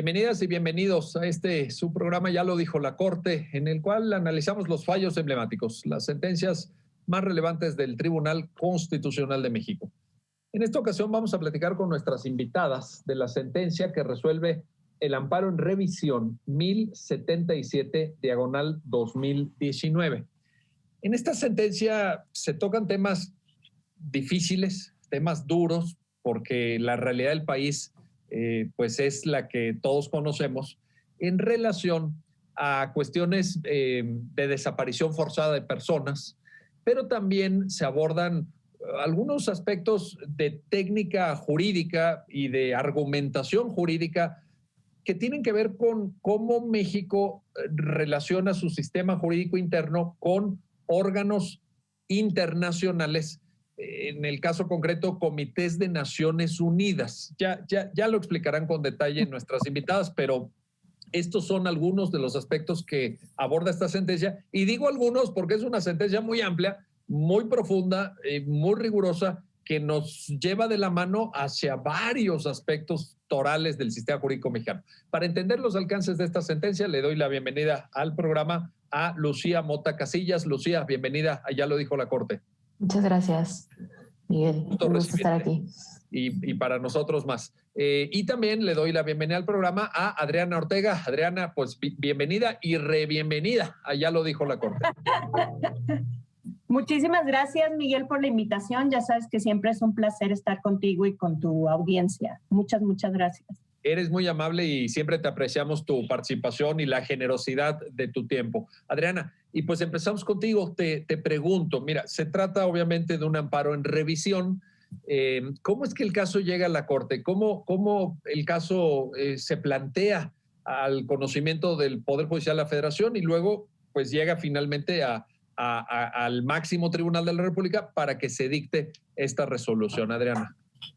Bienvenidas y bienvenidos a su programa, ya lo dijo la Corte, en el cual analizamos los fallos emblemáticos, las sentencias más relevantes del Tribunal Constitucional de México. En esta ocasión vamos a platicar con nuestras invitadas de la sentencia que resuelve el amparo en revisión 1077/2019. En esta sentencia se tocan temas difíciles, temas duros, porque la realidad del país pues es la que todos conocemos en relación a cuestiones de desaparición forzada de personas, pero también se abordan algunos aspectos de técnica jurídica y de argumentación jurídica que tienen que ver con cómo México relaciona su sistema jurídico interno con órganos internacionales, en el caso concreto, comités de Naciones Unidas. Ya lo explicarán con detalle nuestras invitadas, pero estos son algunos de los aspectos que aborda esta sentencia. Y digo algunos porque es una sentencia muy amplia, muy profunda, muy rigurosa, que nos lleva de la mano hacia varios aspectos torales del sistema jurídico mexicano. Para entender los alcances de esta sentencia, le doy la bienvenida al programa a Lucía Mota Casillas. Lucía, bienvenida a Ya lo dijo la Corte. Muchas gracias, Miguel. Un gusto estar aquí. Y para nosotros más. Y también le doy la bienvenida al programa a Adriana Ortega. Adriana, pues bienvenida y bienvenida a Ya lo dijo la Corte. Muchísimas gracias, Miguel, por la invitación. Ya sabes que siempre es un placer estar contigo y con tu audiencia. Muchas gracias. Eres muy amable y siempre te apreciamos tu participación y la generosidad de tu tiempo. Adriana, y pues empezamos contigo. Te pregunto, mira, se trata obviamente de un amparo en revisión. ¿Cómo es que el caso llega a la Corte? ¿Cómo el caso se plantea al conocimiento del Poder Judicial de la Federación y luego pues llega finalmente al máximo tribunal de la República para que se dicte esta resolución? Adriana.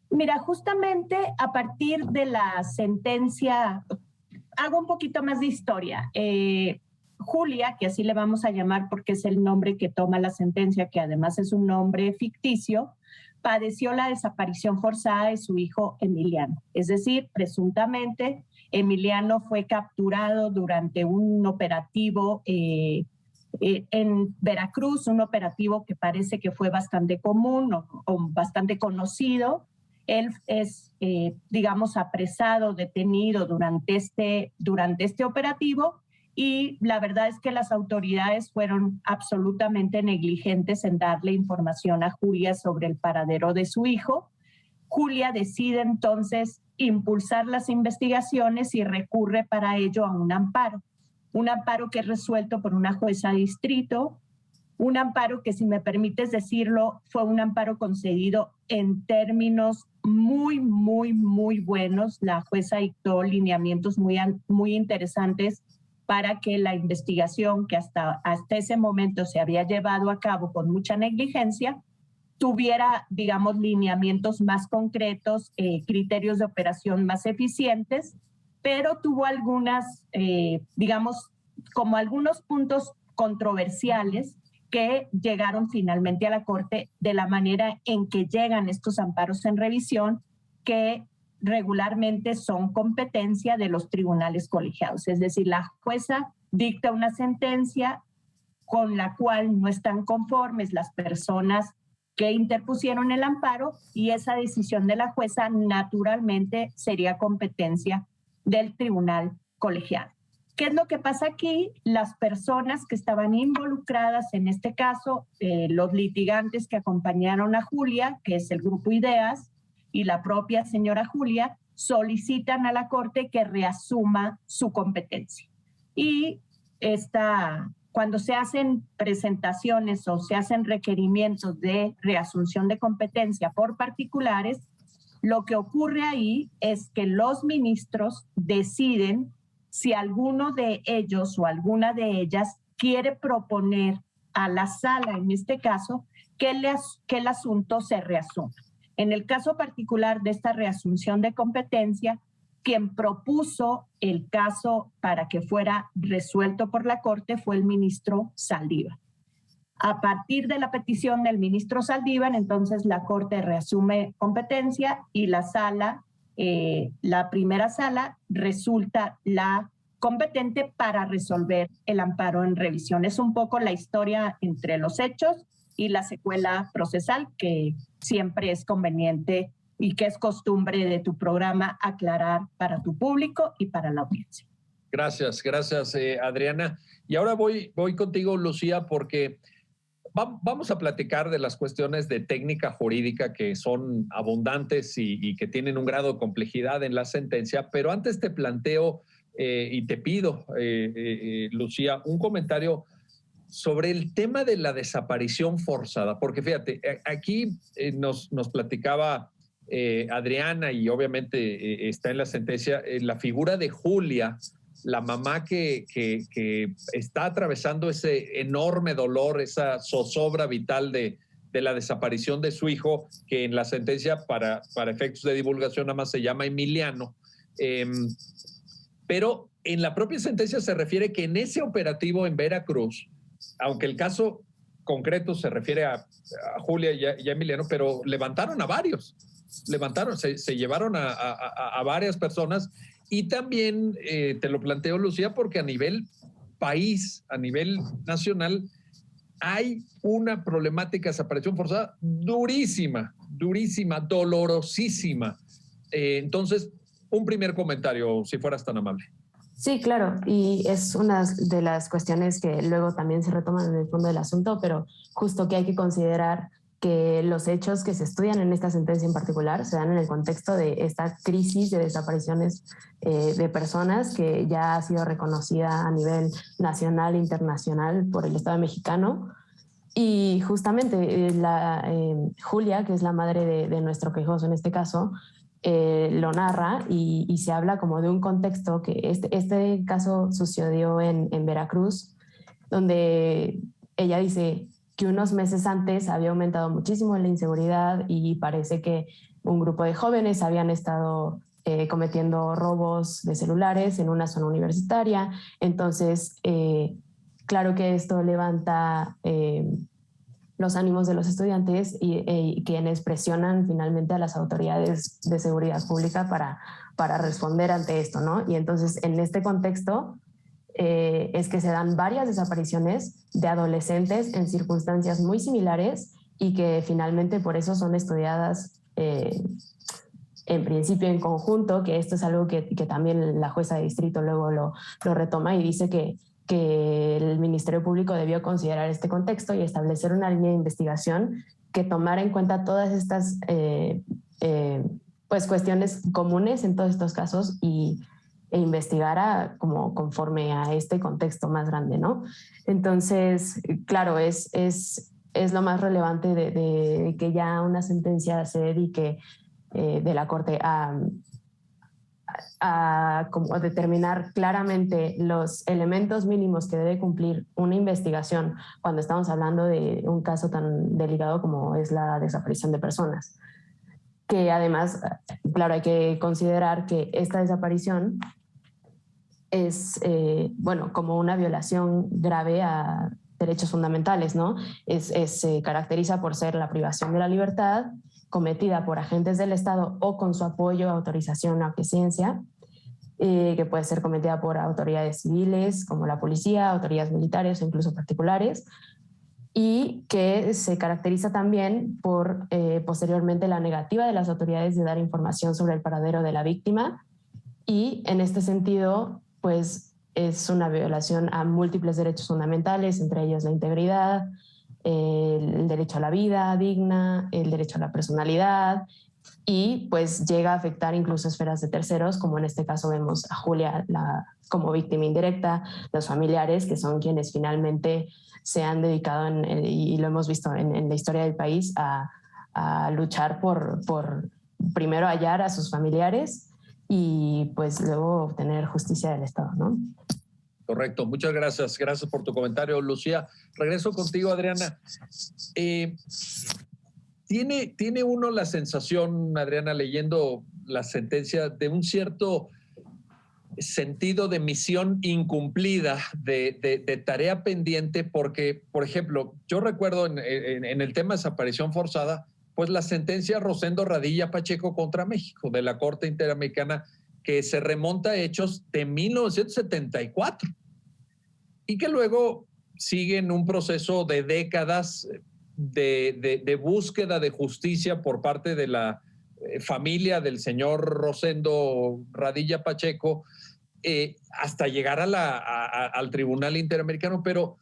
Mira, justamente a partir de la sentencia, hago un poquito más de historia. Julia, que así le vamos a llamar porque es el nombre que toma la sentencia, que además es un nombre ficticio, padeció la desaparición forzada de su hijo Emiliano. Es decir, presuntamente, Emiliano fue capturado durante un operativo en Veracruz, un operativo que parece que fue bastante común o bastante conocido. Él es, digamos, apresado, detenido durante este operativo, y la verdad es que las autoridades fueron absolutamente negligentes en darle información a Julia sobre el paradero de su hijo. Julia decide entonces impulsar las investigaciones y recurre para ello a un amparo que es resuelto por una jueza de distrito, un amparo que, si me permites decirlo, fue un amparo concedido en términos muy buenos. La jueza dictó lineamientos muy interesantes para que la investigación, que hasta ese momento se había llevado a cabo con mucha negligencia, tuviera, digamos, lineamientos más concretos, criterios de operación más eficientes, pero tuvo algunas, digamos, como algunos puntos controversiales que llegaron finalmente a la Corte de la manera en que llegan estos amparos en revisión, que regularmente son competencia de los tribunales colegiados. Es decir, la jueza dicta una sentencia con la cual no están conformes las personas que interpusieron el amparo, y esa decisión de la jueza naturalmente sería competencia del tribunal colegiado. ¿Qué es lo que pasa aquí? Las personas que estaban involucradas en este caso, los litigantes que acompañaron a Julia, que es el Grupo Ideas, y la propia señora Julia, solicitan a la Corte que reasuma su competencia. Y cuando se hacen presentaciones o se hacen requerimientos de reasunción de competencia por particulares, lo que ocurre ahí es que los ministros deciden si alguno de ellos o alguna de ellas quiere proponer a la sala, en este caso, que el asunto se reasuma. En el caso particular de esta reasunción de competencia, quien propuso el caso para que fuera resuelto por la Corte fue el ministro Saldívar. A partir de la petición del ministro Saldívar, entonces la Corte reasume competencia y la sala la primera sala resulta la competente para resolver el amparo en revisión. Es un poco la historia entre los hechos y la secuela procesal, que siempre es conveniente y que es costumbre de tu programa aclarar para tu público y para la audiencia. Gracias, Adriana. Y ahora voy contigo, Lucía, porque vamos a platicar de las cuestiones de técnica jurídica que son abundantes y que tienen un grado de complejidad en la sentencia, pero antes te planteo y te pido, Lucía, un comentario sobre el tema de la desaparición forzada, porque fíjate, aquí nos platicaba Adriana y obviamente está en la sentencia la figura de Julia, la mamá que está atravesando ese enorme dolor, esa zozobra vital de la desaparición de su hijo, que en la sentencia para efectos de divulgación nada más se llama Emiliano. Pero en la propia sentencia se refiere que en ese operativo en Veracruz, aunque el caso concreto se refiere a Julia y a Emiliano, pero levantaron a varios, se llevaron a varias personas. Y también te lo planteo, Lucía, porque a nivel país, a nivel nacional, hay una problemática de desaparición forzada durísima, dolorosísima. Entonces, un primer comentario, si fueras tan amable. Sí, claro, y es una de las cuestiones que luego también se retoman en el fondo del asunto, pero justo que hay que considerar que los hechos que se estudian en esta sentencia en particular se dan en el contexto de esta crisis de desapariciones de personas que ya ha sido reconocida a nivel nacional e internacional por el Estado mexicano. Y justamente Julia, que es la madre de nuestro quejoso en este caso, lo narra y se habla como de un contexto que este caso sucedió en Veracruz, donde ella dice que unos meses antes había aumentado muchísimo la inseguridad y parece que un grupo de jóvenes habían estado cometiendo robos de celulares en una zona universitaria. Entonces, claro que esto levanta los ánimos de los estudiantes y quienes presionan finalmente a las autoridades de seguridad pública para responder ante esto, ¿no? Y entonces, en este contexto, es que se dan varias desapariciones de adolescentes en circunstancias muy similares y que finalmente por eso son estudiadas en principio en conjunto, que esto es algo que también la jueza de distrito luego lo retoma y dice que el Ministerio Público debió considerar este contexto y establecer una línea de investigación que tomara en cuenta todas estas pues cuestiones comunes en todos estos casos e investigara como conforme a este contexto más grande, ¿no? Entonces, claro, es lo más relevante de que ya una sentencia se dedique de la Corte a como determinar claramente los elementos mínimos que debe cumplir una investigación cuando estamos hablando de un caso tan delicado como es la desaparición de personas. Que además, claro, hay que considerar que esta desaparición es, bueno, como una violación grave a derechos fundamentales, ¿no? Se caracteriza por ser la privación de la libertad cometida por agentes del Estado o con su apoyo, autorización o aquiescencia, que puede ser cometida por autoridades civiles como la policía, autoridades militares o incluso particulares, y que se caracteriza también por posteriormente la negativa de las autoridades de dar información sobre el paradero de la víctima, y en este sentido pues es una violación a múltiples derechos fundamentales, entre ellos la integridad, el derecho a la vida digna, el derecho a la personalidad, y pues llega a afectar incluso esferas de terceros, como en este caso vemos a Julia como víctima indirecta, los familiares que son quienes finalmente se han dedicado, y lo hemos visto en la historia del país, a luchar por primero hallar a sus familiares y pues luego obtener justicia del Estado, ¿no? Correcto, muchas gracias. Gracias por tu comentario, Lucía. Regreso contigo, Adriana. ¿Tiene uno la sensación, Adriana, leyendo la sentencia, de un cierto sentido de misión incumplida, de tarea pendiente? Porque, por ejemplo, yo recuerdo en el tema de desaparición forzada, pues la sentencia Rosendo Radilla Pacheco contra México de la Corte Interamericana, que se remonta a hechos de 1974 y que luego siguen un proceso de décadas de búsqueda de justicia por parte de la familia del señor Rosendo Radilla Pacheco, hasta llegar al Tribunal Interamericano. Pero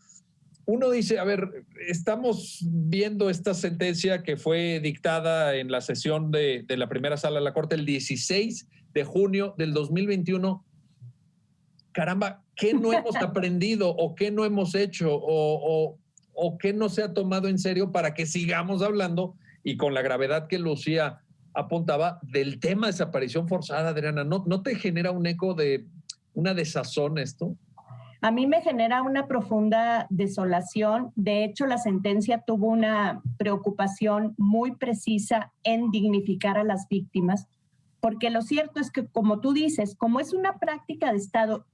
uno dice, a ver, estamos viendo esta sentencia que fue dictada en la sesión de la primera sala de la Corte el 16 de junio del 2021. Caramba, ¿qué no hemos aprendido o qué no hemos hecho o qué no se ha tomado en serio para que sigamos hablando y con la gravedad que Lucía apuntaba del tema de desaparición forzada, Adriana? ¿No te genera un eco de una desazón esto? A mí me genera una profunda desolación. De hecho, la sentencia tuvo una preocupación muy precisa en dignificar a las víctimas, porque lo cierto es que, como tú dices, como es una práctica de Estado,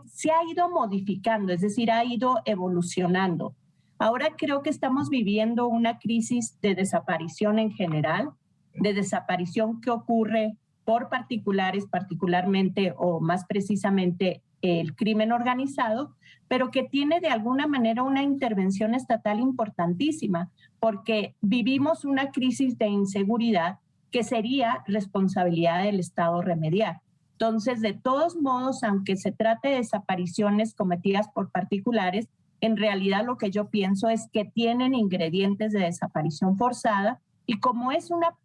se ha ido modificando, es decir, ha ido evolucionando. Ahora creo que estamos viviendo una crisis de desaparición en general, de desaparición que ocurre por particulares, particularmente o más precisamente el crimen organizado, pero que tiene de alguna manera una intervención estatal importantísima, porque vivimos una crisis de inseguridad que sería responsabilidad del Estado remediar. Entonces, de todos modos, aunque se trate de desapariciones cometidas por particulares, en realidad lo que yo pienso es que tienen ingredientes de desaparición forzada, y como es una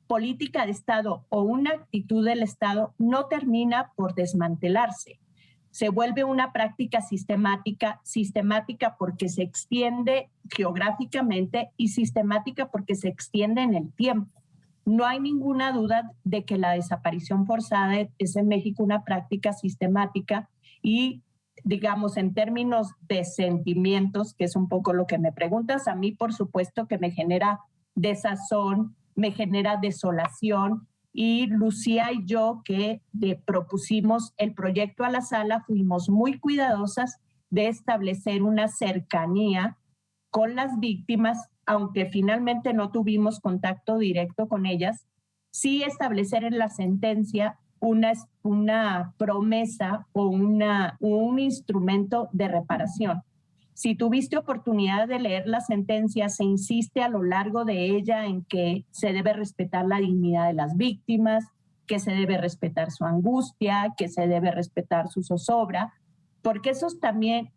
política de Estado o una actitud del Estado, no termina por desmantelarse. Se vuelve una práctica sistemática porque se extiende geográficamente y sistemática porque se extiende en el tiempo. No hay ninguna duda de que la desaparición forzada es en México una práctica sistemática y, digamos, en términos de sentimientos, que es un poco lo que me preguntas, a mí por supuesto que me genera desazón, me genera desolación. Y Lucía y yo, que propusimos el proyecto a la sala, fuimos muy cuidadosas de establecer una cercanía con las víctimas, aunque finalmente no tuvimos contacto directo con ellas, sí establecer en la sentencia una promesa o un instrumento de reparación. Si tuviste oportunidad de leer la sentencia, se insiste a lo largo de ella en que se debe respetar la dignidad de las víctimas, que se debe respetar su angustia, que se debe respetar su zozobra, porque esos también,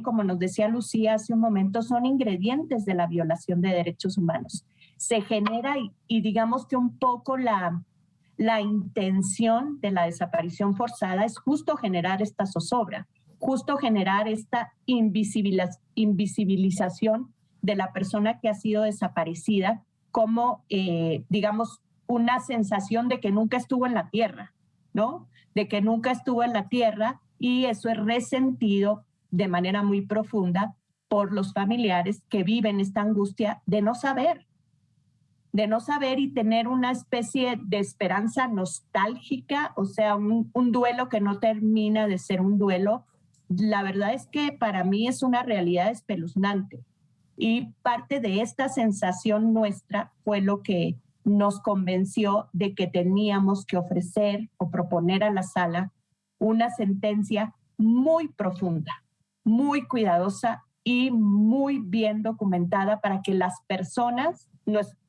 como nos decía Lucía hace un momento, son ingredientes de la violación de derechos humanos. Se genera y digamos que un poco la intención de la desaparición forzada es justo generar esta zozobra, justo generar esta invisibilización de la persona que ha sido desaparecida como, digamos, una sensación de que nunca estuvo en la tierra, ¿no? De que nunca estuvo en la tierra, y eso es resentido de manera muy profunda por los familiares que viven esta angustia de no saber y tener una especie de esperanza nostálgica, o sea, un duelo que no termina de ser un duelo. La verdad es que para mí es una realidad espeluznante, y parte de esta sensación nuestra fue lo que nos convenció de que teníamos que ofrecer o proponer a la sala una sentencia muy profunda, muy cuidadosa y muy bien documentada para que las personas,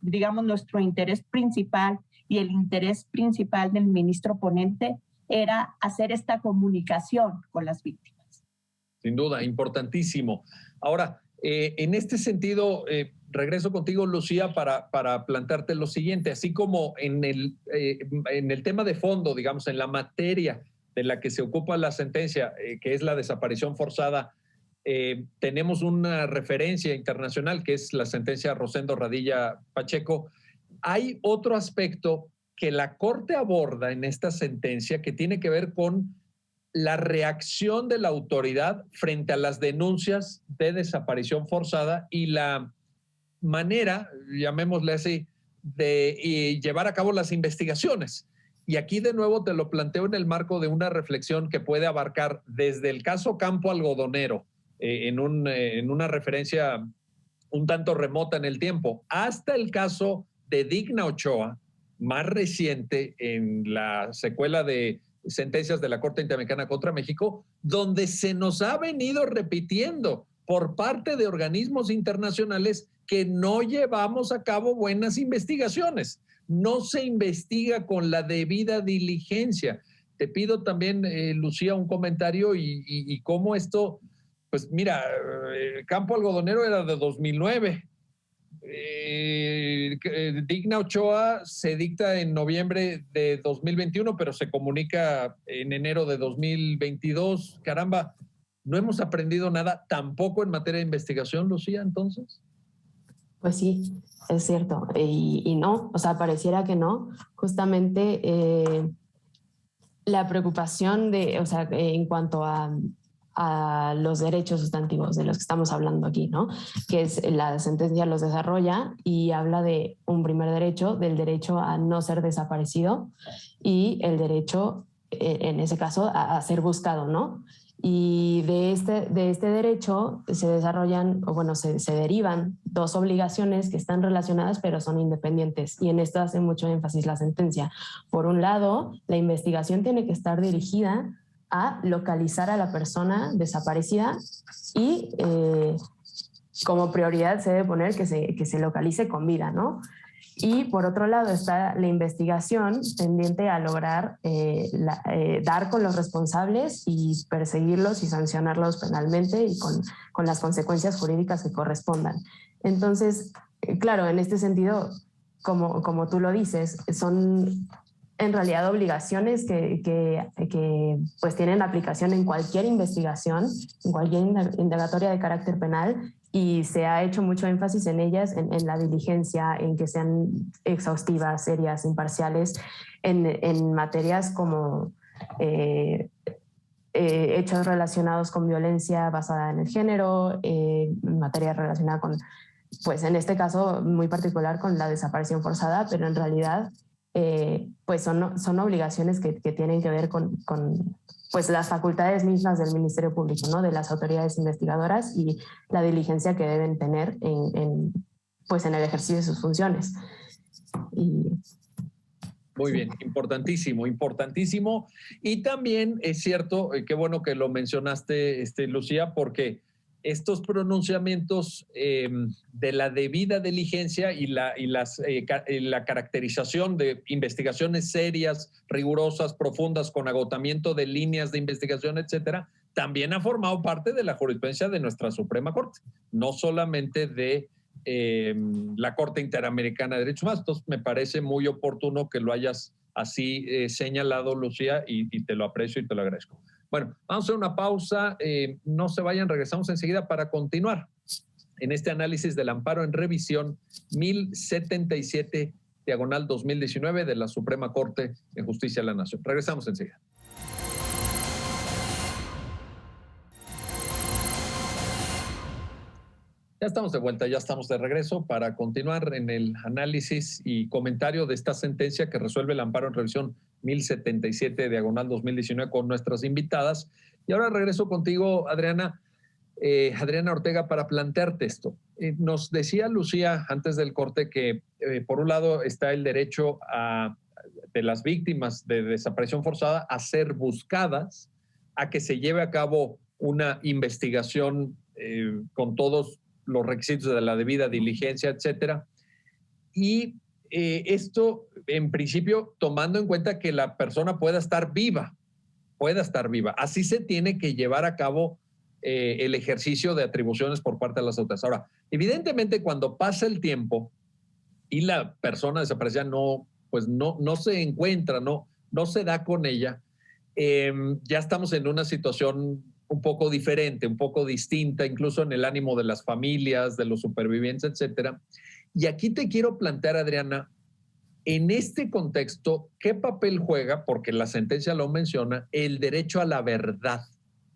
digamos, nuestro interés principal y el interés principal del ministro ponente era hacer esta comunicación con las víctimas. Sin duda, importantísimo. Ahora, en este sentido, regreso contigo, Lucía, para plantearte lo siguiente. Así como en el tema de fondo, digamos, en la materia de la que se ocupa la sentencia, que es la desaparición forzada, tenemos una referencia internacional que es la sentencia Rosendo Radilla Pacheco. Hay otro aspecto que la Corte aborda en esta sentencia que tiene que ver con la reacción de la autoridad frente a las denuncias de desaparición forzada y la manera, llamémosle así, de llevar a cabo las investigaciones. Y aquí de nuevo te lo planteo en el marco de una reflexión que puede abarcar desde el caso Campo Algodonero, en una referencia un tanto remota en el tiempo, hasta el caso de Digna Ochoa, más reciente en la secuela de sentencias de la Corte Interamericana contra México, donde se nos ha venido repitiendo por parte de organismos internacionales que no llevamos a cabo buenas investigaciones. No se investiga con la debida diligencia. Te pido también, Lucía, un comentario y cómo esto, pues mira, Campo Algodonero era de 2009. Digna Ochoa se dicta en noviembre de 2021, pero se comunica en enero de 2022. Caramba, ¿no hemos aprendido nada tampoco en materia de investigación, Lucía, entonces? Pues sí, es cierto. Y no, o sea, pareciera que no. Justamente la preocupación o sea, en cuanto a los derechos sustantivos de los que estamos hablando aquí, ¿no? Que es la sentencia los desarrolla y habla de un primer derecho, del derecho a no ser desaparecido y el derecho, en ese caso, a ser buscado, ¿no? Y de este derecho se desarrollan, o bueno, se derivan dos obligaciones que están relacionadas pero son independientes. Y en esto hace mucho énfasis la sentencia. Por un lado, la investigación tiene que estar dirigida a localizar a la persona desaparecida y como prioridad se debe poner que se localice con vida, ¿no? Y por otro lado está la investigación tendiente a lograr dar con los responsables y perseguirlos y sancionarlos penalmente y con las consecuencias jurídicas que correspondan. Entonces, claro, en este sentido, como tú lo dices, son en realidad obligaciones que pues tienen aplicación en cualquier investigación, en cualquier indagatoria de carácter penal, y se ha hecho mucho énfasis en ellas, en la diligencia, en que sean exhaustivas, serias, imparciales, en materias como hechos relacionados con violencia basada en el género, materias relacionadas con, pues en este caso muy particular, con la desaparición forzada, pero en realidad pues son obligaciones que tienen que ver con pues las facultades mismas del Ministerio Público, ¿no? De las autoridades investigadoras y la diligencia que deben tener pues en el ejercicio de sus funciones. Muy bien, importantísimo, importantísimo. Y también es cierto, qué bueno que lo mencionaste, Lucía, porque estos pronunciamientos de la debida diligencia y la caracterización de investigaciones serias, rigurosas, profundas, con agotamiento de líneas de investigación, etcétera, también ha formado parte de la jurisprudencia de nuestra Suprema Corte, no solamente de la Corte Interamericana de Derechos Humanos. Entonces, me parece muy oportuno que lo hayas así señalado, Lucía, y te lo aprecio y te lo agradezco. Bueno, vamos a hacer una pausa. No se vayan, regresamos enseguida para continuar en este análisis del amparo en revisión 1077/2019 de la Suprema Corte de Justicia de la Nación. Regresamos enseguida. Ya estamos de vuelta, ya estamos de regreso para continuar en el análisis y comentario de esta sentencia que resuelve el amparo en revisión 1077/2019 con nuestras invitadas. Y ahora regreso contigo, Adriana. Adriana Ortega, para plantearte esto. Nos decía Lucía antes del corte que por un lado está el derecho de las víctimas de desaparición forzada a ser buscadas, a que se lleve a cabo una investigación con todos los requisitos de la debida diligencia, etcétera. Y esto, en principio, tomando en cuenta que la persona pueda estar viva. Así se tiene que llevar a cabo el ejercicio de atribuciones por parte de las autoridades. Ahora, evidentemente, cuando pasa el tiempo y la persona desaparecida no se encuentra, no se da con ella, ya estamos en una situación un poco diferente, un poco distinta, incluso en el ánimo de las familias, de los supervivientes, etcétera. Y aquí te quiero plantear, Adriana, en este contexto, ¿qué papel juega, porque la sentencia lo menciona, el derecho a la verdad?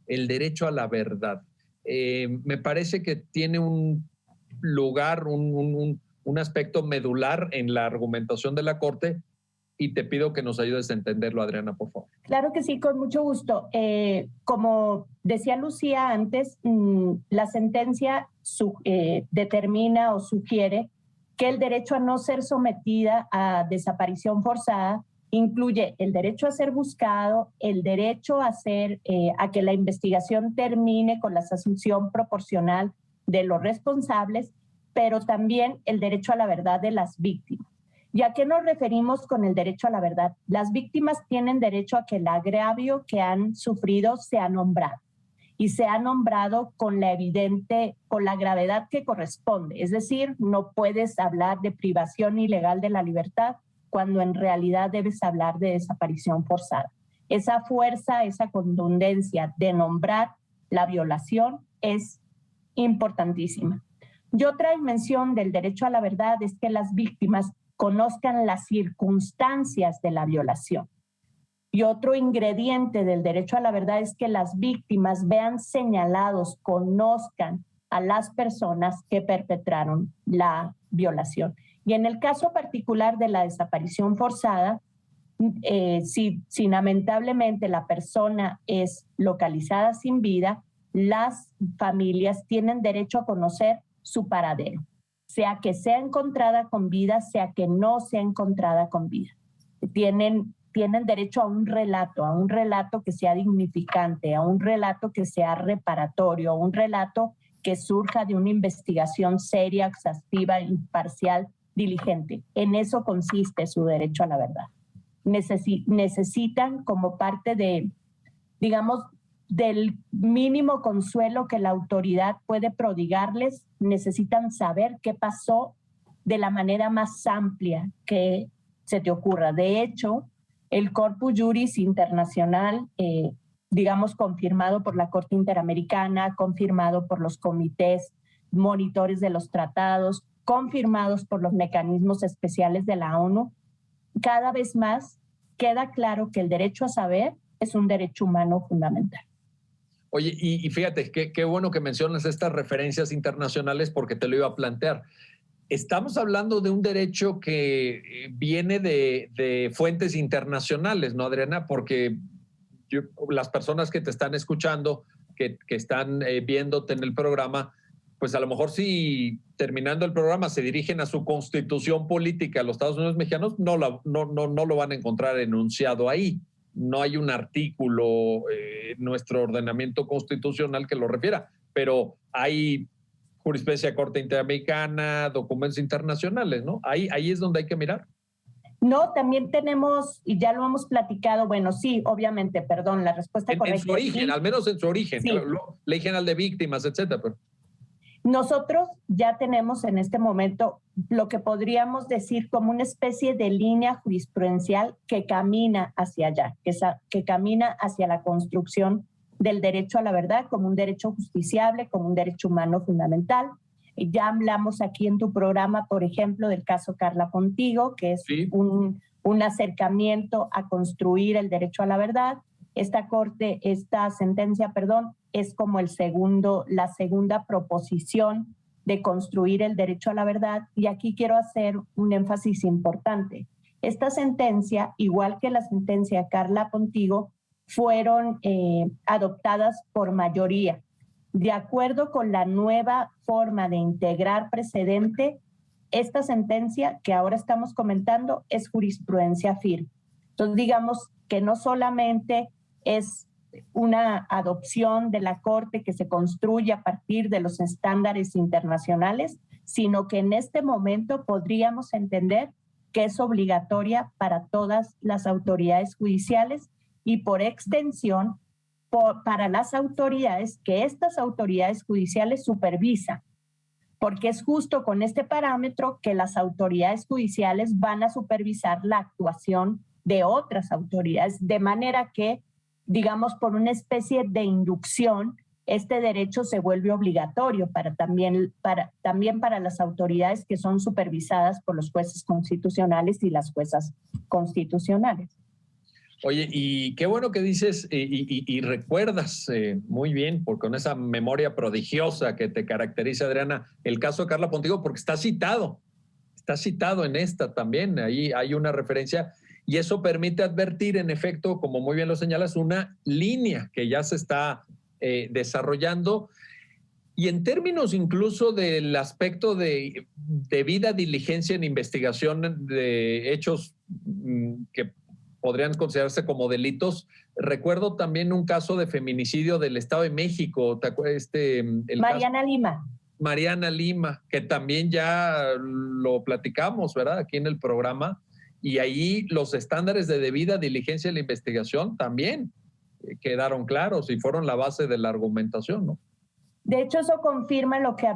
El derecho a la verdad. Me parece que tiene un lugar, un aspecto medular en la argumentación de la Corte, y te pido que nos ayudes a entenderlo, Adriana, por favor. Claro que sí, con mucho gusto. Como decía Lucía antes, la sentencia determina o sugiere que el derecho a no ser sometida a desaparición forzada incluye el derecho a ser buscado, el derecho a que la investigación termine con la asunción proporcional de los responsables, pero también el derecho a la verdad de las víctimas. ¿Y a qué nos referimos con el derecho a la verdad? Las víctimas tienen derecho a que el agravio que han sufrido sea nombrado, y sea nombrado con la gravedad que corresponde. Es decir, no puedes hablar de privación ilegal de la libertad cuando en realidad debes hablar de desaparición forzada. Esa fuerza, esa contundencia de nombrar la violación es importantísima. Y otra dimensión del derecho a la verdad es que las víctimas conozcan las circunstancias de la violación. Y otro ingrediente del derecho a la verdad es que las víctimas vean señalados, conozcan a las personas que perpetraron la violación. Y en el caso particular de la desaparición forzada, si lamentablemente la persona es localizada sin vida, las familias tienen derecho a conocer su paradero, sea que sea encontrada con vida, sea que no sea encontrada con vida. Tienen derecho a un relato que sea dignificante, a un relato que sea reparatorio, a un relato que surja de una investigación seria, exhaustiva, imparcial, diligente. En eso consiste su derecho a la verdad. Necesitan, como parte de, digamos, del mínimo consuelo que la autoridad puede prodigarles, necesitan saber qué pasó de la manera más amplia que se te ocurra. De hecho, el Corpus Juris Internacional, digamos, confirmado por la Corte Interamericana, confirmado por los comités monitores de los tratados, confirmados por los mecanismos especiales de la ONU, cada vez más queda claro que el derecho a saber es un derecho humano fundamental. Oye, y fíjate, qué bueno que mencionas estas referencias internacionales porque te lo iba a plantear. Estamos hablando de un derecho que viene de fuentes internacionales, ¿no, Adriana? Porque las personas que te están escuchando, que están viéndote en el programa, pues a lo mejor si terminando el programa se dirigen a su constitución política, los Estados Unidos mexicanos, no lo van a encontrar enunciado ahí. No hay un artículo en nuestro ordenamiento constitucional que lo refiera, pero hay jurisprudencia de Corte Interamericana, documentos internacionales, ¿no? Ahí es donde hay que mirar. No, también tenemos, y ya lo hemos platicado, bueno, sí, obviamente, perdón, la respuesta correcta. En su origen, sí. Al menos en su origen, sí. Ley General de Víctimas, etcétera. Pero... Nosotros ya tenemos en este momento lo que podríamos decir como una especie de línea jurisprudencial que camina hacia allá, que camina hacia la construcción del derecho a la verdad como un derecho justiciable, como un derecho humano fundamental. Ya hablamos aquí en tu programa, por ejemplo, del caso Carla Pontigo, que es sí. un acercamiento a construir el derecho a la verdad. Esta sentencia, es como la segunda proposición de construir el derecho a la verdad. Y aquí quiero hacer un énfasis importante. Esta sentencia, igual que la sentencia Carla Pontigo, fueron adoptadas por mayoría. De acuerdo con la nueva forma de integrar precedente, esta sentencia que ahora estamos comentando es jurisprudencia firme. Entonces, digamos que no solamente es una adopción de la Corte que se construye a partir de los estándares internacionales, sino que en este momento podríamos entender que es obligatoria para todas las autoridades judiciales y por extensión para las autoridades que estas autoridades judiciales supervisan, porque es justo con este parámetro que las autoridades judiciales van a supervisar la actuación de otras autoridades, de manera que, digamos, por una especie de inducción, este derecho se vuelve obligatorio también para las autoridades que son supervisadas por los jueces constitucionales y las juezas constitucionales. Oye, y qué bueno que dices y recuerdas muy bien, con esa memoria prodigiosa que te caracteriza, Adriana, el caso de Carla Pontigo, porque está citado en esta también, ahí hay una referencia y eso permite advertir, en efecto, como muy bien lo señalas, una línea que ya se está desarrollando Y en términos incluso del aspecto de debida diligencia en investigación de hechos que podrían considerarse como delitos, recuerdo también un caso de feminicidio del Estado de México. ¿Te acuerdas? Mariana Lima. Mariana Lima, que también ya lo platicamos, ¿verdad? Aquí en el programa. Y ahí los estándares de debida diligencia en la investigación también quedaron claros y fueron la base de la argumentación, ¿no? De hecho, eso confirma lo que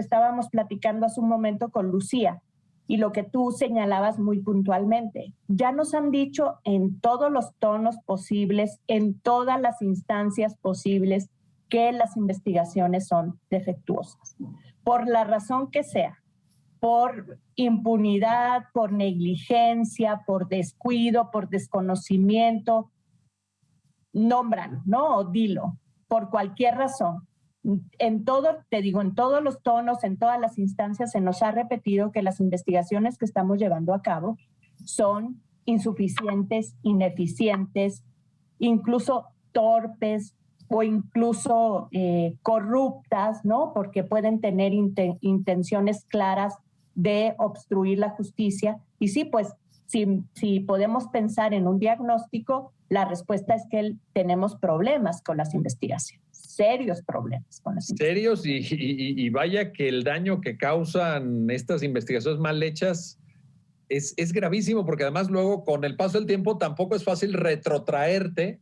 estábamos platicando hace un momento con Lucía y lo que tú señalabas muy puntualmente. Ya nos han dicho en todos los tonos posibles, en todas las instancias posibles, que las investigaciones son defectuosas. Por la razón que sea, por impunidad, por negligencia, por descuido, por desconocimiento, nómbralo, ¿no? O dilo, por cualquier razón. En todo, te digo, en todos los tonos, en todas las instancias se nos ha repetido que las investigaciones que estamos llevando a cabo son insuficientes, ineficientes, incluso torpes o incluso corruptas, ¿no? Porque pueden tener intenciones claras de obstruir la justicia. Y sí, pues, si podemos pensar en un diagnóstico, la respuesta es que tenemos problemas con las investigaciones, serios problemas con las investigaciones. Serios y vaya que el daño que causan estas investigaciones mal hechas es gravísimo, porque además luego con el paso del tiempo tampoco es fácil retrotraerte,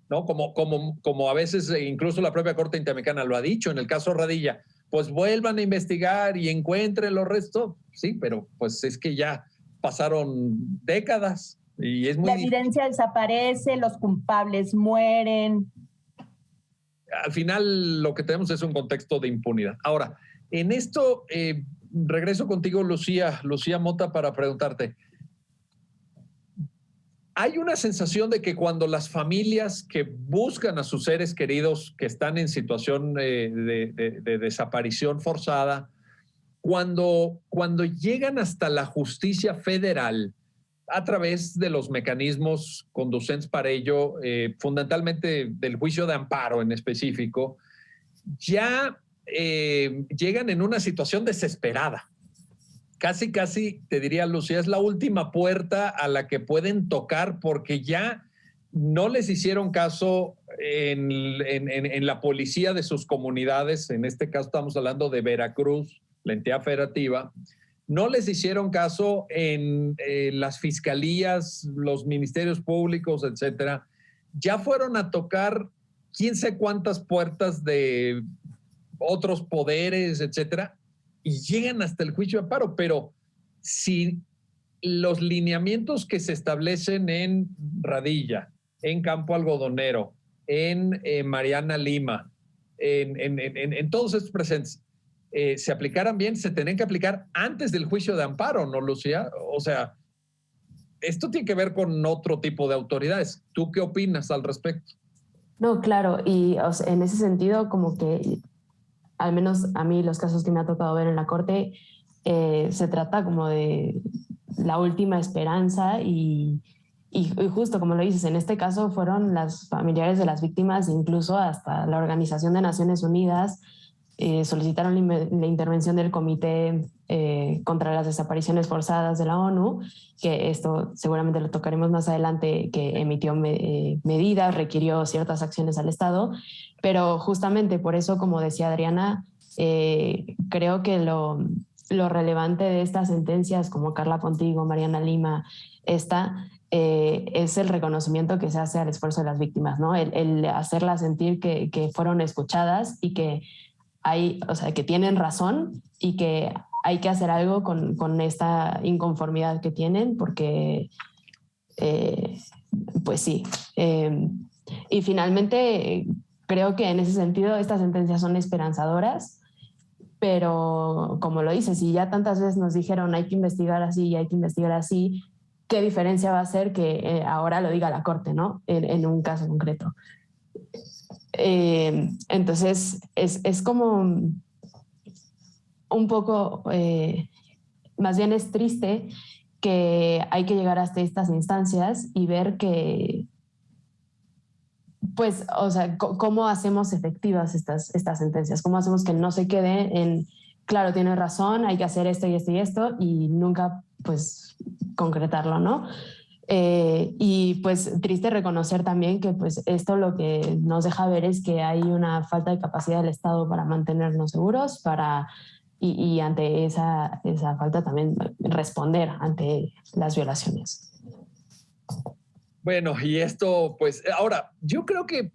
¿no? Como a veces incluso la propia Corte Interamericana lo ha dicho en el caso Radilla, pues vuelvan a investigar y encuentren los restos. Sí, pero pues es que ya pasaron décadas y es muy La evidencia desaparece, los culpables mueren. Al final lo que tenemos es un contexto de impunidad. Ahora, en esto regreso contigo, Lucía Mota, para preguntarte. Hay una sensación de que cuando las familias que buscan a sus seres queridos que están en situación de desaparición forzada, cuando llegan hasta la justicia federal a través de los mecanismos conducentes para ello, fundamentalmente del juicio de amparo en específico, ya llegan en una situación desesperada. Casi, te diría, Lucía, es la última puerta a la que pueden tocar porque ya no les hicieron caso en la policía de sus comunidades. En este caso estamos hablando de Veracruz, la entidad federativa. No les hicieron caso en las fiscalías, los ministerios públicos, etcétera. Ya fueron a tocar quién sabe cuántas puertas de otros poderes, etcétera, y llegan hasta el juicio de amparo. Pero si los lineamientos que se establecen en Radilla, en Campo Algodonero, en Mariana Lima, en todos estos presentes, se aplicaran bien, se tienen que aplicar antes del juicio de amparo, ¿no, Lucía? O sea, esto tiene que ver con otro tipo de autoridades. ¿Tú qué opinas al respecto? No, claro, y o sea, en ese sentido, como que al menos a mí los casos que me ha tocado ver en la corte, se trata como de la última esperanza y justo como lo dices, en este caso fueron las familiares de las víctimas, incluso hasta la Organización de Naciones Unidas solicitaron la intervención del Comité contra las Desapariciones Forzadas de la ONU, que esto seguramente lo tocaremos más adelante, que emitió medidas, requirió ciertas acciones al Estado, pero justamente por eso, como decía Adriana, creo que lo relevante de estas sentencias, como Carla Contigo, Mariana Lima, es el reconocimiento que se hace al esfuerzo de las víctimas, ¿no? El hacerlas sentir que fueron escuchadas y que que tienen razón y que hay que hacer algo con esta inconformidad que tienen, porque pues sí. Y finalmente creo que en ese sentido estas sentencias son esperanzadoras, pero como lo dices, si ya tantas veces nos dijeron hay que investigar así y hay que investigar así, ¿qué diferencia va a hacer que ahora lo diga la Corte, ¿no? En un caso concreto. Entonces es como un poco, más bien es triste que hay que llegar hasta estas instancias y ver que pues, o sea, ¿cómo hacemos efectivas estas sentencias? ¿Cómo hacemos que no se quede en, claro, tienes razón, hay que hacer esto y esto y esto, y nunca, pues, concretarlo, ¿no? Y pues triste reconocer también que pues esto lo que nos deja ver es que hay una falta de capacidad del Estado para mantenernos seguros, y ante esa falta también responder ante las violaciones. Bueno, y esto, pues, ahora, yo creo que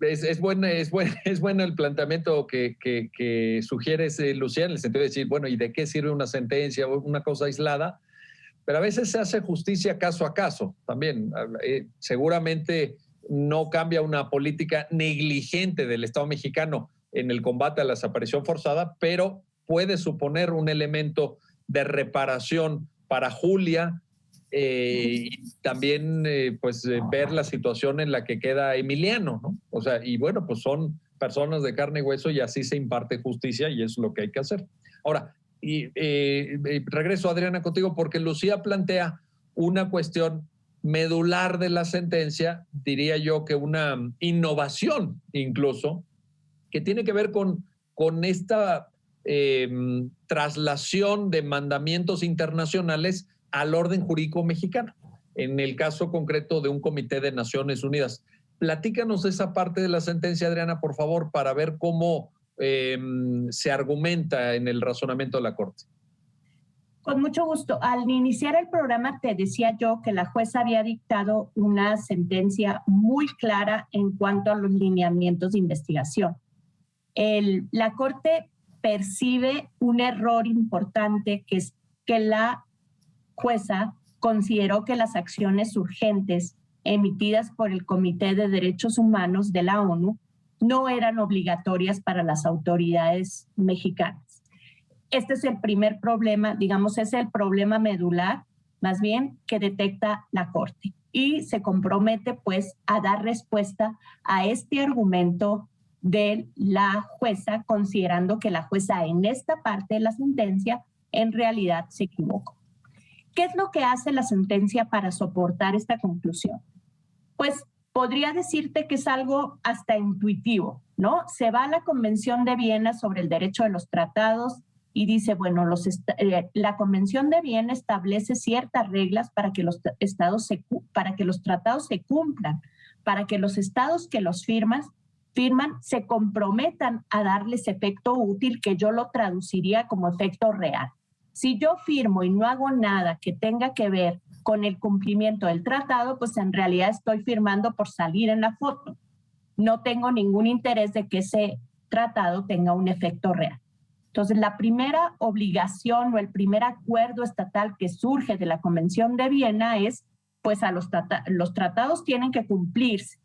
es bueno el planteamiento que sugieres, Lucía, en el sentido de decir, bueno, ¿y de qué sirve una sentencia o una cosa aislada? Pero a veces se hace justicia caso a caso también. Seguramente no cambia una política negligente del Estado mexicano en el combate a la desaparición forzada, pero puede suponer un elemento de reparación para Julia, y también ver la situación en la que queda Emiliano, ¿no? O sea, y bueno, pues son personas de carne y hueso y así se imparte justicia y es lo que hay que hacer. Ahora, regreso, Adriana, contigo, porque Lucía plantea una cuestión medular de la sentencia, diría yo que una innovación incluso, que tiene que ver con esta traslación de mandamientos internacionales al orden jurídico mexicano, en el caso concreto de un comité de Naciones Unidas. Platícanos esa parte de la sentencia, Adriana, por favor, para ver cómo se argumenta en el razonamiento de la Corte. Con mucho gusto. Al iniciar el programa te decía yo que la jueza había dictado una sentencia muy clara en cuanto a los lineamientos de investigación. La Corte percibe un error importante, que es que la jueza consideró que las acciones urgentes emitidas por el Comité de Derechos Humanos de la ONU no eran obligatorias para las autoridades mexicanas. Este es el primer problema, digamos, es el problema medular, más bien, que detecta la Corte. Y se compromete, pues, a dar respuesta a este argumento de la jueza, considerando que la jueza en esta parte de la sentencia en realidad se equivocó. ¿Qué es lo que hace la sentencia para soportar esta conclusión? Pues podría decirte que es algo hasta intuitivo, ¿no? Se va a la Convención de Viena sobre el derecho de los tratados y dice, bueno, la Convención de Viena establece ciertas reglas para que los tratados se cumplan, para que los estados que los firman se comprometan a darles efecto útil, que yo lo traduciría como efecto real. Si yo firmo y no hago nada que tenga que ver con el cumplimiento del tratado, pues en realidad estoy firmando por salir en la foto. No tengo ningún interés de que ese tratado tenga un efecto real. Entonces, la primera obligación o el primer acuerdo estatal que surge de la Convención de Viena es, pues, los tratados tienen que cumplirse.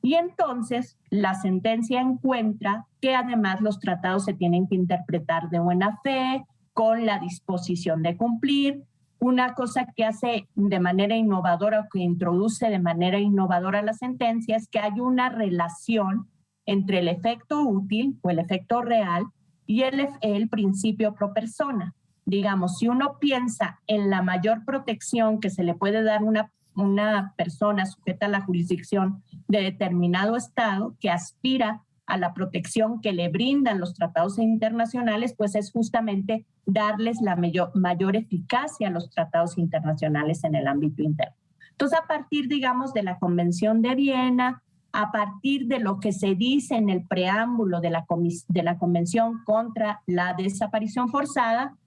Y entonces, la sentencia encuentra que además los tratados se tienen que interpretar de buena fe, con la disposición de cumplir. Una cosa que hace de manera innovadora, que introduce de manera innovadora la sentencia, es que hay una relación entre el efecto útil o el efecto real y el principio pro persona. Digamos, si uno piensa en la mayor protección que se le puede dar a una persona sujeta a la jurisdicción de determinado estado, que aspira a la protección que le brindan los tratados internacionales, pues es justamente darles la mayor eficacia a los tratados internacionales en el ámbito interno. Entonces, a partir, digamos, de la Convención de Viena, a partir de lo que se dice en el preámbulo de la Convención contra la Desaparición Forzada,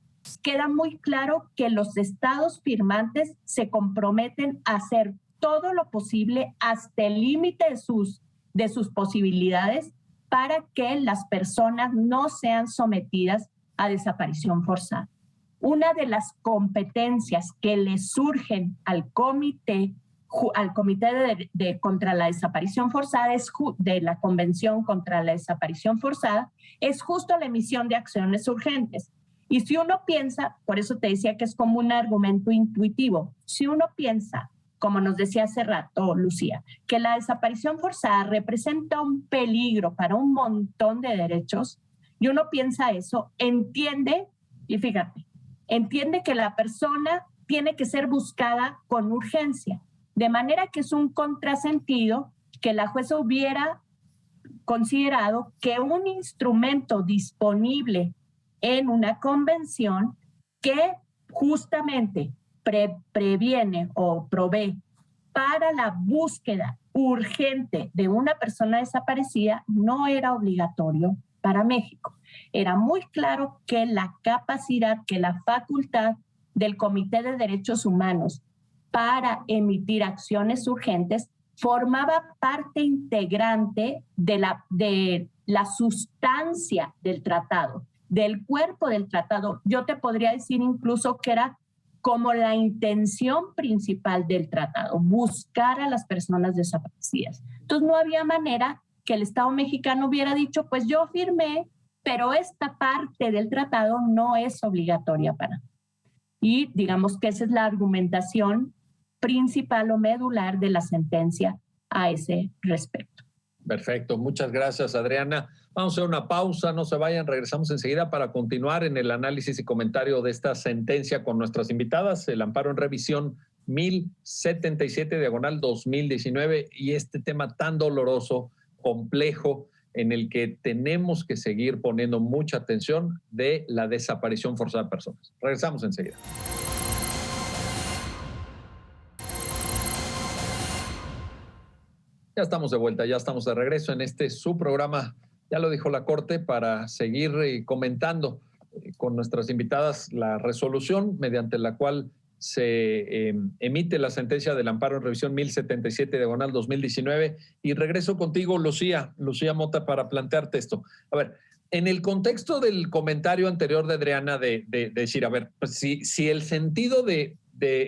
queda muy claro que los estados firmantes se comprometen a hacer todo lo posible hasta el límite de sus posibilidades para que las personas no sean sometidas a desaparición forzada. Una de las competencias que le surgen al comité contra la desaparición forzada, de la Convención contra la Desaparición Forzada, es justo la emisión de acciones urgentes. Y si uno piensa, por eso te decía que es como un argumento intuitivo, si uno piensa, como nos decía hace rato Lucía, que la desaparición forzada representa un peligro para un montón de derechos, y uno piensa eso, entiende que la persona tiene que ser buscada con urgencia, de manera que es un contrasentido que la jueza hubiera considerado que un instrumento disponible en una convención que justamente previene o provee para la búsqueda urgente de una persona desaparecida no era obligatorio para México. Era muy claro que la capacidad, que la facultad del Comité de Derechos Humanos para emitir acciones urgentes formaba parte integrante de la sustancia del tratado, del cuerpo del tratado. Yo te podría decir incluso que era como la intención principal del tratado, buscar a las personas desaparecidas. Entonces no había manera que el Estado mexicano hubiera dicho, pues yo firmé, pero esta parte del tratado no es obligatoria para mí. Y digamos que esa es la argumentación principal o medular de la sentencia a ese respecto. Perfecto, muchas gracias, Adriana. Vamos a hacer una pausa, no se vayan, regresamos enseguida para continuar en el análisis y comentario de esta sentencia con nuestras invitadas, el amparo en revisión 1077/2019 y este tema tan doloroso, complejo, en el que tenemos que seguir poniendo mucha atención de la desaparición forzada de personas. Regresamos enseguida. Ya estamos de vuelta, ya estamos de regreso en este su programa, ya lo dijo la Corte, para seguir comentando con nuestras invitadas la resolución mediante la cual se emite la sentencia del amparo en revisión 1077/2019. Y regreso contigo, Lucía Mota, para plantearte esto. A ver, en el contexto del comentario anterior de Adriana de decir, a ver, pues si el sentido de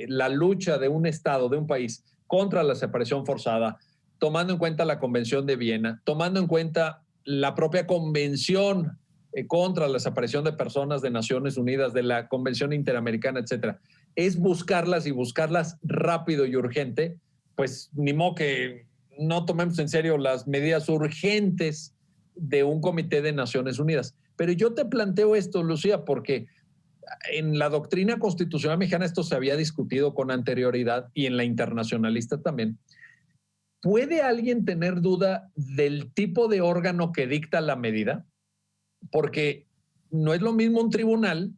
la lucha de un Estado, de un país, contra la desaparición forzada, tomando en cuenta la Convención de Viena, tomando en cuenta la propia Convención contra la desaparición de personas de Naciones Unidas, de la Convención Interamericana, etcétera, es buscarlas y buscarlas rápido y urgente, pues ni modo que no tomemos en serio las medidas urgentes de un Comité de Naciones Unidas. Pero yo te planteo esto, Lucía, porque en la doctrina constitucional mexicana esto se había discutido con anterioridad y en la internacionalista también. ¿Puede alguien tener duda del tipo de órgano que dicta la medida? Porque no es lo mismo un tribunal,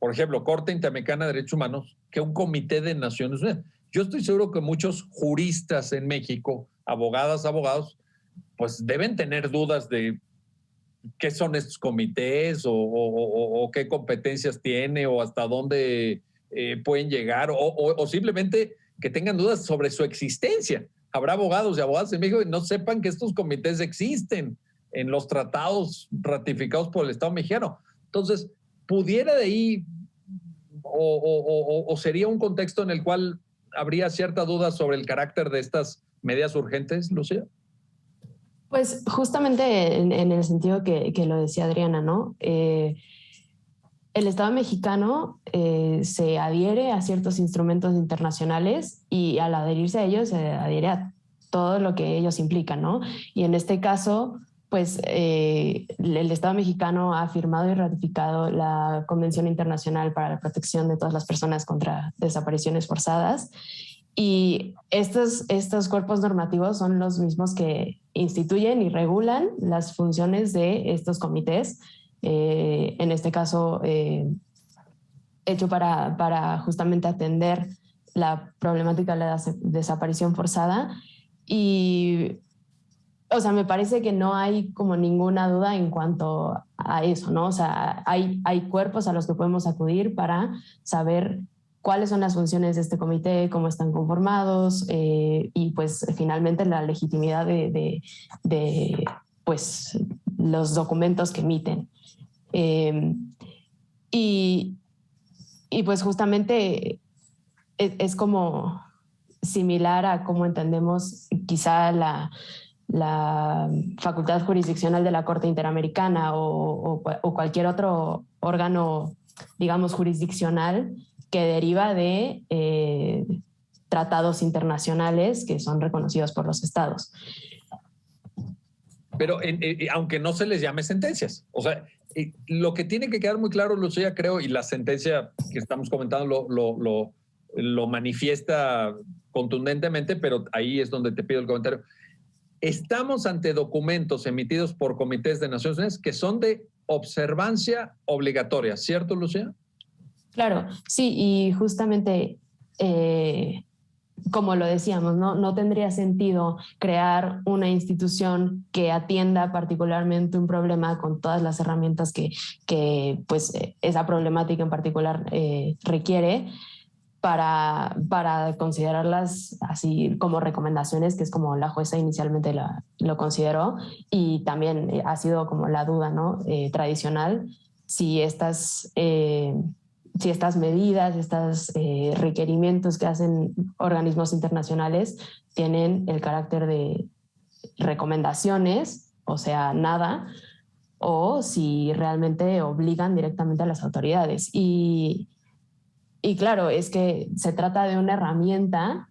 por ejemplo, Corte Interamericana de Derechos Humanos, que un Comité de Naciones Unidas. Yo estoy seguro que muchos juristas en México, abogados, pues deben tener dudas de qué son estos comités o qué competencias tiene o hasta dónde pueden llegar o simplemente que tengan dudas sobre su existencia. Habrá abogados y abogadas en México que no sepan que estos comités existen en los tratados ratificados por el Estado mexicano. Entonces, ¿pudiera de ahí o sería un contexto en el cual habría cierta duda sobre el carácter de estas medidas urgentes, Lucía? Pues justamente en el sentido que lo decía Adriana, ¿no? El Estado mexicano se adhiere a ciertos instrumentos internacionales y al adherirse a ellos se adhiere a todo lo que ellos implican, ¿no? Y en este caso, pues el Estado mexicano ha firmado y ratificado la Convención Internacional para la Protección de todas las personas contra desapariciones forzadas. Y estos cuerpos normativos son los mismos que instituyen y regulan las funciones de estos comités, en este caso hecho para justamente atender la problemática de la desaparición forzada. Y, o sea, me parece que no hay como ninguna duda en cuanto a eso, ¿no? O sea, hay cuerpos a los que podemos acudir para saber cuáles son las funciones de este comité, cómo están conformados y pues finalmente la legitimidad de pues los documentos que emiten. Y pues justamente es como similar a cómo entendemos quizá la facultad jurisdiccional de la Corte Interamericana o cualquier otro órgano, digamos, jurisdiccional que deriva de tratados internacionales que son reconocidos por los estados. Pero aunque no se les llame sentencias, o sea, lo que tiene que quedar muy claro, Lucía, creo, y la sentencia que estamos comentando lo manifiesta contundentemente, pero ahí es donde te pido el comentario. estamos ante documentos emitidos por comités de Naciones Unidas que son de observancia obligatoria, ¿cierto, Lucía? Claro, sí, y justamente como lo decíamos, no tendría sentido crear una institución que atienda particularmente un problema con todas las herramientas que pues, esa problemática en particular requiere para considerarlas así como recomendaciones, que es como la jueza inicialmente lo consideró, y también ha sido como la duda, ¿no? Tradicional, si estas medidas, estos requerimientos que hacen organismos internacionales tienen el carácter de recomendaciones, o sea, nada, o si realmente obligan directamente a las autoridades. Y claro, es que se trata de una herramienta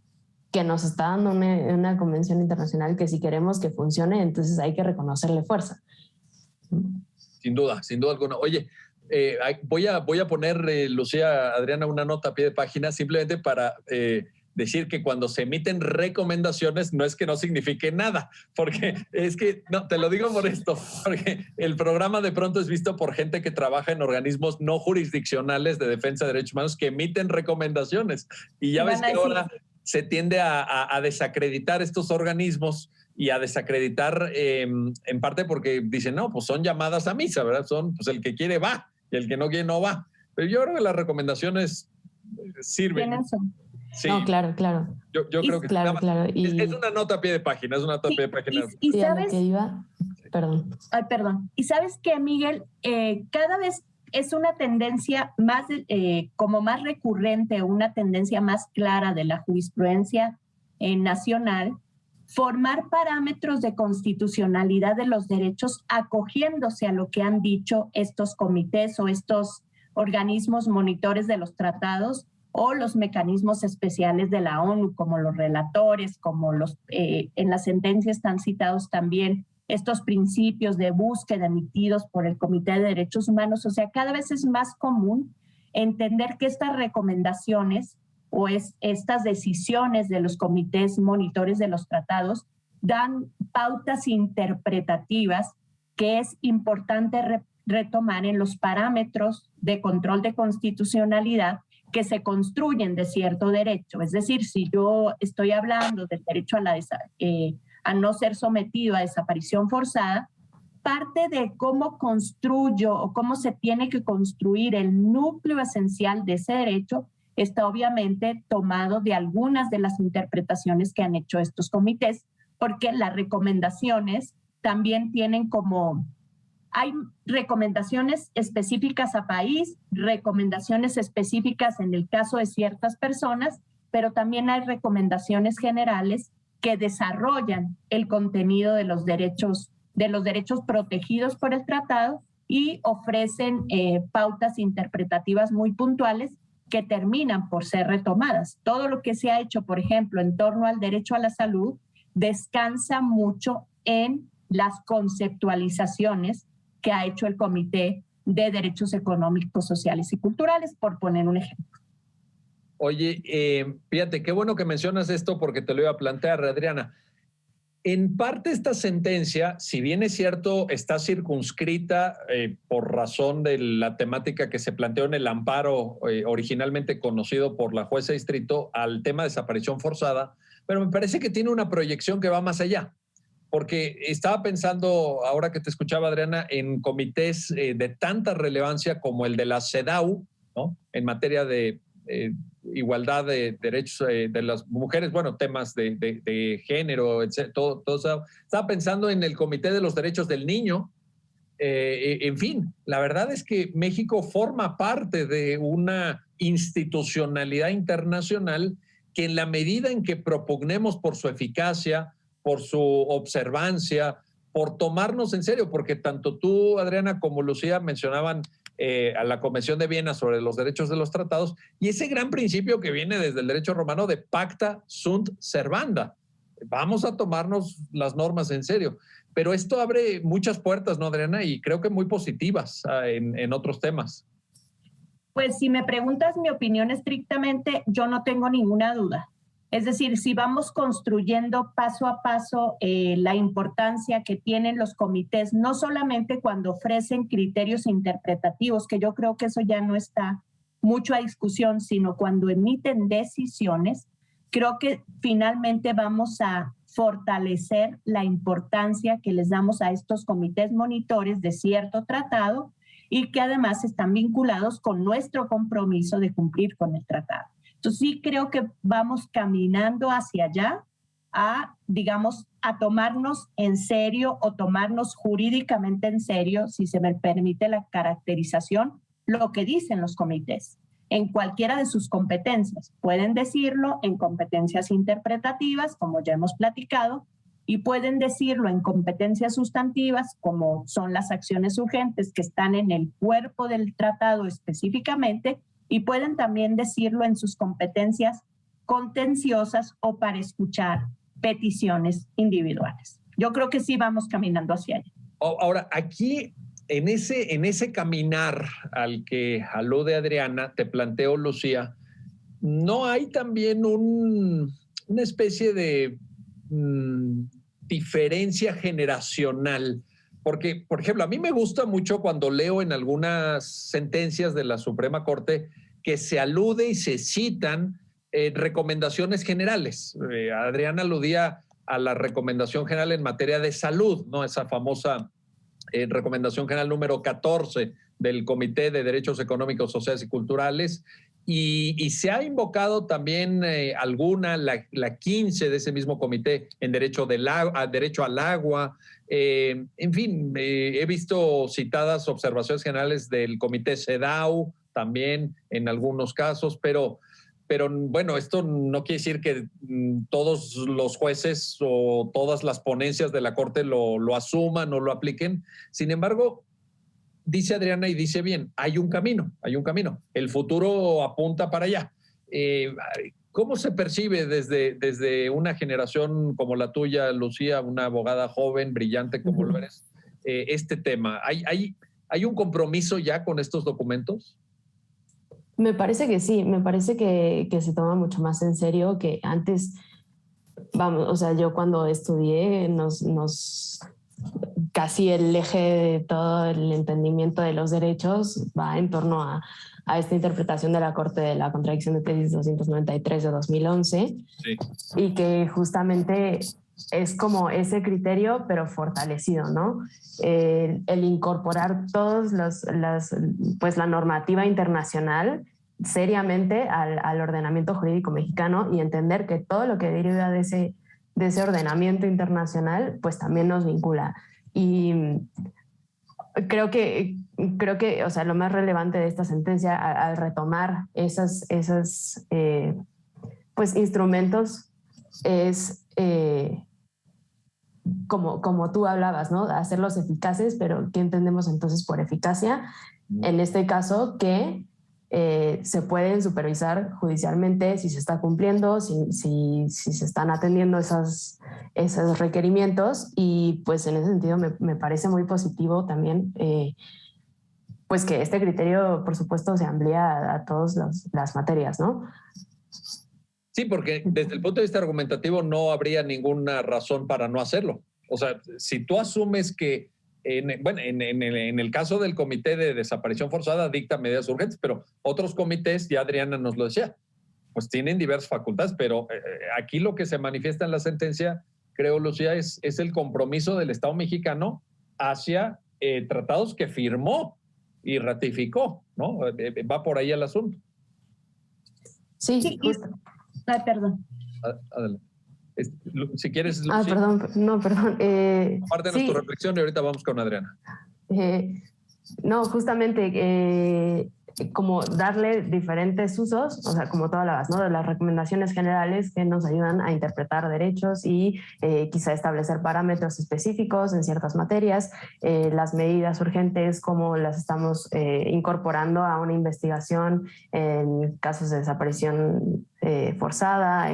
que nos está dando una convención internacional que si queremos que funcione, entonces hay que reconocerle fuerza. Sin duda alguna. Oye, voy a poner, Lucía, Adriana, una nota a pie de página simplemente para decir que cuando se emiten recomendaciones no es que no signifique nada, porque es que, no, te lo digo por esto, porque el programa de pronto es visto por gente que trabaja en organismos no jurisdiccionales de defensa de derechos humanos que emiten recomendaciones. Y ya ves que ahora se tiende a desacreditar estos organismos y a desacreditar en parte porque dicen, no, pues son llamadas a misa, ¿verdad? Son, pues el que quiere va y el que no quiere no va. Pero yo creo que las recomendaciones sirven. Sí. No, claro. Yo creo que claro. Es una nota a pie de página, es una nota a pie de página. Y sabes, que iba, perdón. Ay, perdón. Y sabes que, Miguel, cada vez es una tendencia más, como más recurrente, una tendencia más clara de la jurisprudencia nacional, formar parámetros de constitucionalidad de los derechos acogiéndose a lo que han dicho estos comités o estos organismos monitores de los tratados o los mecanismos especiales de la ONU, como los relatores, como en las sentencias están citados también estos principios de búsqueda emitidos por el Comité de Derechos Humanos. O sea, cada vez es más común entender que estas recomendaciones o estas decisiones de los comités monitores de los tratados dan pautas interpretativas que es importante retomar en los parámetros de control de constitucionalidad que se construyen de cierto derecho. Es decir, si yo estoy hablando del derecho a no ser sometido a desaparición forzada, parte de cómo construyo o cómo se tiene que construir el núcleo esencial de ese derecho está obviamente tomado de algunas de las interpretaciones que han hecho estos comités, porque las recomendaciones también tienen hay recomendaciones específicas a país, recomendaciones específicas en el caso de ciertas personas, pero también hay recomendaciones generales que desarrollan el contenido de los derechos protegidos por el tratado y ofrecen pautas interpretativas muy puntuales que terminan por ser retomadas. Todo lo que se ha hecho, por ejemplo, en torno al derecho a la salud, descansa mucho en las conceptualizaciones que ha hecho el Comité de Derechos Económicos, Sociales y Culturales, por poner un ejemplo. Oye, fíjate, qué bueno que mencionas esto porque te lo iba a plantear, Adriana. En parte esta sentencia, si bien es cierto, está circunscrita por razón de la temática que se planteó en el amparo originalmente conocido por la jueza de distrito al tema de desaparición forzada, pero me parece que tiene una proyección que va más allá. Porque estaba pensando, ahora que te escuchaba, Adriana, en comités de tanta relevancia como el de la CEDAW, ¿no? En materia de igualdad de derechos de las mujeres, bueno, temas de género, etc. Todo eso. Estaba pensando en el Comité de los Derechos del Niño. En fin, la verdad es que México forma parte de una institucionalidad internacional que en la medida en que propugnemos por su eficacia, por su observancia, por tomarnos en serio, porque tanto tú, Adriana, como Lucía mencionaban a la Convención de Viena sobre los derechos de los tratados y ese gran principio que viene desde el derecho romano de pacta sunt servanda. Vamos a tomarnos las normas en serio. Pero esto abre muchas puertas, ¿no, Adriana? Y creo que muy positivas en otros temas. Pues si me preguntas mi opinión estrictamente, yo no tengo ninguna duda. Es decir, si vamos construyendo paso a paso la importancia que tienen los comités, no solamente cuando ofrecen criterios interpretativos, que yo creo que eso ya no está mucho a discusión, sino cuando emiten decisiones, creo que finalmente vamos a fortalecer la importancia que les damos a estos comités monitores de cierto tratado y que además están vinculados con nuestro compromiso de cumplir con el tratado. Entonces sí creo que vamos caminando hacia allá a, digamos, a tomarnos en serio o tomarnos jurídicamente en serio, si se me permite la caracterización, lo que dicen los comités en cualquiera de sus competencias. Pueden decirlo en competencias interpretativas, como ya hemos platicado, y pueden decirlo en competencias sustantivas, como son las acciones urgentes que están en el cuerpo del tratado específicamente, y pueden también decirlo en sus competencias contenciosas o para escuchar peticiones individuales. Yo creo que sí vamos caminando hacia allá. Ahora, aquí, en ese caminar al que alude Adriana, te planteo, Lucía, ¿no hay también una especie de diferencia generacional? Porque, por ejemplo, a mí me gusta mucho cuando leo en algunas sentencias de la Suprema Corte que se alude y se citan recomendaciones generales. Adriana aludía a la recomendación general en materia de salud, ¿no? Esa famosa recomendación general número 14 del Comité de Derechos Económicos, Sociales y Culturales. Y se ha invocado también la 15 de ese mismo comité en derecho al agua. En fin, he visto citadas observaciones generales del comité CEDAW también en algunos casos, pero bueno, esto no quiere decir que todos los jueces o todas las ponencias de la Corte lo asuman o lo apliquen. Sin embargo, dice Adriana y dice bien, hay un camino. El futuro apunta para allá. ¿Cómo se percibe desde una generación como la tuya, Lucía, una abogada joven, brillante como lo eres, este tema? ¿Hay un compromiso ya con estos documentos? Me parece que sí, me parece que se toma mucho más en serio que antes. Vamos, o sea, yo cuando estudié casi el eje de todo el entendimiento de los derechos va en torno a esta interpretación de la Corte de la contradicción de tesis 293 de 2011, sí. Y que justamente es como ese criterio, pero fortalecido, ¿no? El incorporar todos pues la normativa internacional seriamente al ordenamiento jurídico mexicano y entender que todo lo que deriva de ese ordenamiento internacional, pues también nos vincula. Y creo que, o sea, lo más relevante de esta sentencia al retomar esos pues instrumentos es como tú hablabas, ¿no? Hacerlos eficaces, pero ¿qué entendemos entonces por eficacia? En este caso, que se pueden supervisar judicialmente si se está cumpliendo, si se están atendiendo esos requerimientos, y pues en ese sentido me parece muy positivo también pues que este criterio, por supuesto, se amplía a todas las materias, ¿no? Sí, porque desde el punto de vista argumentativo no habría ninguna razón para no hacerlo. O sea, si tú asumes que, en el caso del Comité de Desaparición Forzada dicta medidas urgentes, pero otros comités, ya Adriana nos lo decía, pues tienen diversas facultades, pero aquí lo que se manifiesta en la sentencia, creo, Lucía, es el compromiso del Estado mexicano hacia tratados que firmó y ratificó, ¿no? Va por ahí el asunto. Sí, justo. Ay, perdón. Adelante. Si quieres, Lucía. Perdón. Compártenos tu reflexión y ahorita vamos con Adriana. No, justamente como darle diferentes usos, o sea, como tú hablabas, ¿no? De las recomendaciones generales que nos ayudan a interpretar derechos y quizá establecer parámetros específicos en ciertas materias, las medidas urgentes, como las estamos incorporando a una investigación en casos de desaparición forzada,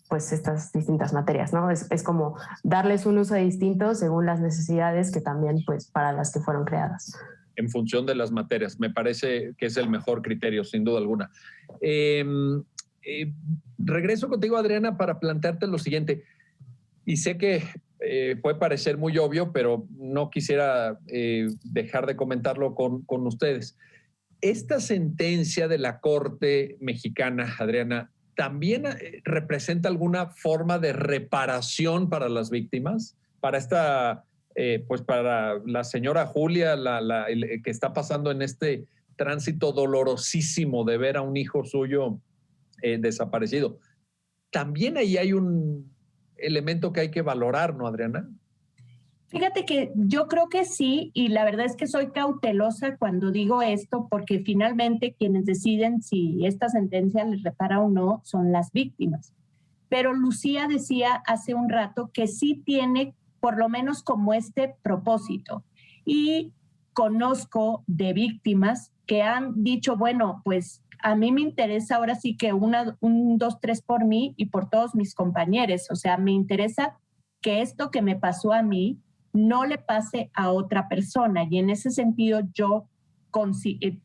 pues estas distintas materias, ¿no? Es como darles un uso distinto según las necesidades que también, pues, para las que fueron creadas. En función de las materias, me parece que es el mejor criterio, sin duda alguna. regreso contigo, Adriana, para plantearte lo siguiente. Y sé que puede parecer muy obvio, pero no quisiera dejar de comentarlo con ustedes. Esta sentencia de la Corte mexicana, Adriana, ¿también representa alguna forma de reparación para las víctimas? Para esta, pues para la señora Julia, que está pasando en este tránsito dolorosísimo de ver a un hijo suyo desaparecido. También ahí hay un elemento que hay que valorar, ¿no, Adriana? Fíjate que yo creo que sí, y la verdad es que soy cautelosa cuando digo esto, porque finalmente quienes deciden si esta sentencia les repara o no son las víctimas. Pero Lucía decía hace un rato que sí tiene por lo menos como este propósito. Y conozco de víctimas que han dicho, bueno, pues a mí me interesa ahora sí que un, dos, tres por mí y por todos mis compañeros. O sea, me interesa que esto que me pasó a mí no le pase a otra persona. Y en ese sentido,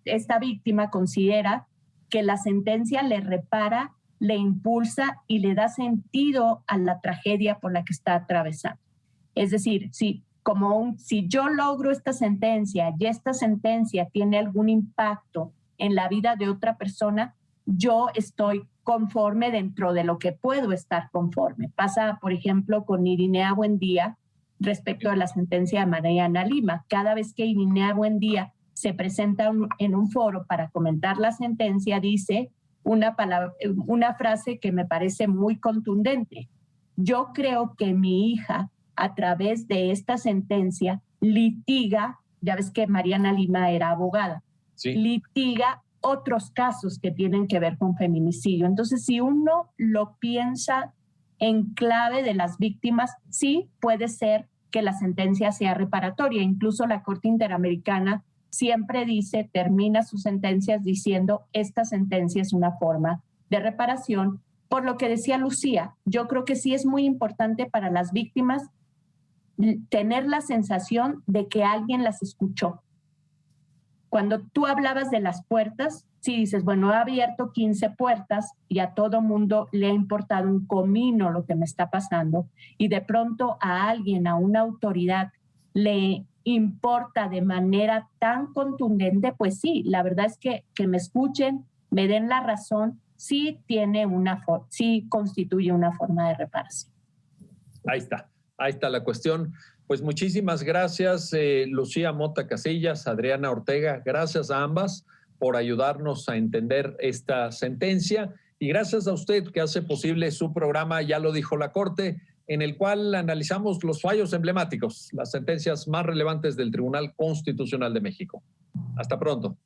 esta víctima considera que la sentencia le repara, le impulsa y le da sentido a la tragedia por la que está atravesando. Es decir, si yo logro esta sentencia y esta sentencia tiene algún impacto en la vida de otra persona, yo estoy conforme dentro de lo que puedo estar conforme. Pasa, por ejemplo, con Irinea Buendía respecto a la sentencia de Mariana Lima. Cada vez que Irinea Buendía se presenta en un foro para comentar la sentencia, dice una frase que me parece muy contundente. Yo creo que mi hija, a través de esta sentencia, litiga, ya ves que Mariana Lima era abogada, sí, litiga otros casos que tienen que ver con feminicidio. Entonces, si uno lo piensa en clave de las víctimas, sí puede ser que la sentencia sea reparatoria. Incluso la Corte Interamericana siempre termina sus sentencias diciendo esta sentencia es una forma de reparación. Por lo que decía Lucía, yo creo que sí es muy importante para las víctimas tener la sensación de que alguien las escuchó. Cuando tú hablabas de las puertas, sí dices, bueno, he abierto 15 puertas y a todo mundo le ha importado un comino lo que me está pasando, y de pronto a alguien, a una autoridad, le importa de manera tan contundente, pues sí, la verdad es que me escuchen, me den la razón, sí constituye una forma de reparación. Ahí está la cuestión. Pues muchísimas gracias, Lucía Mota Casillas, Adriana Ortega. Gracias a ambas por ayudarnos a entender esta sentencia, y gracias a usted que hace posible su programa Ya lo dijo la Corte, en el cual analizamos los fallos emblemáticos, las sentencias más relevantes del Tribunal Constitucional de México. Hasta pronto.